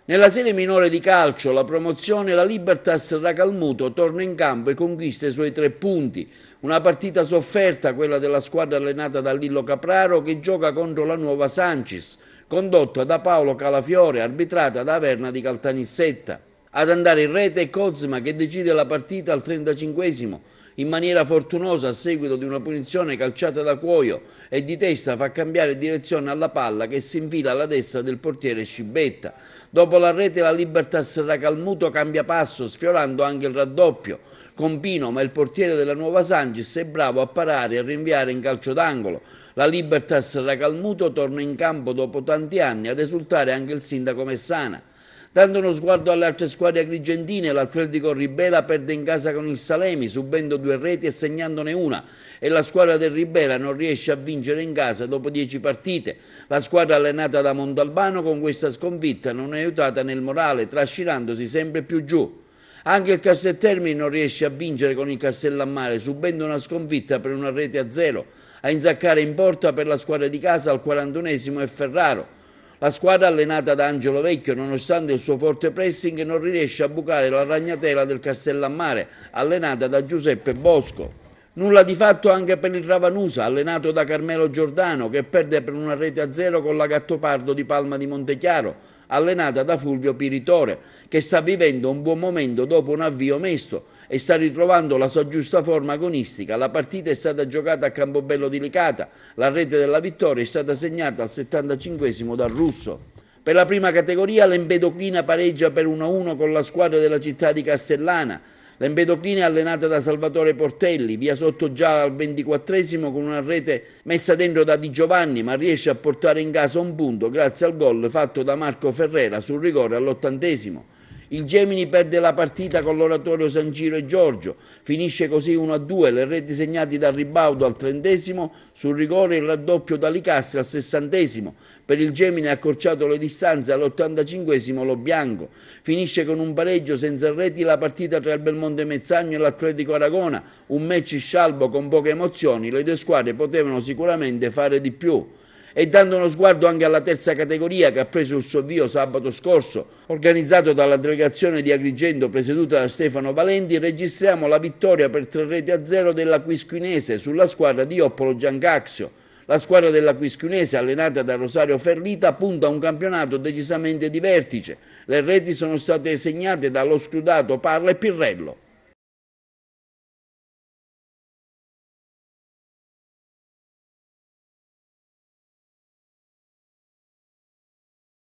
Nella serie minore di calcio, la promozione, la Libertas Racalmuto torna in campo e conquista i suoi 3 punti. Una partita sofferta, quella della squadra allenata da Lillo Capraro, che gioca contro la Nuova Sancis, condotta da Paolo Calafiore, arbitrata da Averna di Caltanissetta. Ad andare in rete è Cosma, che decide la partita al 35esimo in maniera fortunosa a seguito di una punizione calciata da Cuoio, e di testa fa cambiare direzione alla palla che si infila alla destra del portiere Scibetta. Dopo la rete la Libertas Racalmuto cambia passo, sfiorando anche il raddoppio con Pino, ma il portiere della Nuova Sancis è bravo a parare e a rinviare in calcio d'angolo. La Libertas Racalmuto torna in campo dopo tanti anni, ad esultare anche il sindaco Messana. Dando uno sguardo alle altre squadre agrigentine, l'Atletico Ribera perde in casa con il Salemi, subendo 2 reti e segnandone una, e la squadra del Ribera non riesce a vincere in casa dopo 10 partite. La squadra allenata da Montalbano con questa sconfitta non è aiutata nel morale, trascinandosi sempre più giù. Anche il Casteltermini non riesce a vincere con il Castellammare, subendo una sconfitta per 1-0. A insaccare in porta per la squadra di casa al 41esimo è Ferraro. La squadra allenata da Angelo Vecchio, nonostante il suo forte pressing, non riesce a bucare la ragnatela del Castellammare, allenata da Giuseppe Bosco. Nulla di fatto anche per il Ravanusa, allenato da Carmelo Giordano, che perde per 1-0 con la Gattopardo di Palma di Montechiaro, allenata da Fulvio Piritore, che sta vivendo un buon momento dopo un avvio mesto e sta ritrovando la sua giusta forma agonistica. La partita è stata giocata a Campobello di Licata, la rete della vittoria è stata segnata al 75esimo dal Russo. Per la prima categoria l'Empedoclina pareggia per 1-1 con la squadra della città di Castellana. L'Empedoclina è allenata da Salvatore Portelli, via sotto già al 24esimo con una rete messa dentro da Di Giovanni, ma riesce a portare in casa un punto grazie al gol fatto da Marco Ferrera sul rigore all'80esimo. Il Gemini perde la partita con l'Oratorio San Ciro e Giorgio, finisce così 1-2, le reti segnate da Ribaudo al 30esimo, sul rigore il raddoppio da Licastri al 60esimo. Per il Gemini ha accorciato le distanze all'85esimo lo Bianco. Finisce con un pareggio senza reti la partita tra il Belmonte Mezzagno e l'Atletico Aragona, un match scialbo con poche emozioni, le 2 squadre potevano sicuramente fare di più. E dando uno sguardo anche alla terza categoria, che ha preso il suo avvio sabato scorso, organizzato dalla delegazione di Agrigento presieduta da Stefano Valenti, registriamo la vittoria per 3-0 della Quisquinese sulla squadra di Oppolo Giancaxio. La squadra della Quisquinese, allenata da Rosario Ferlita, punta a un campionato decisamente di vertice. Le reti sono state segnate dallo Scrudato, Parla e Pirrello.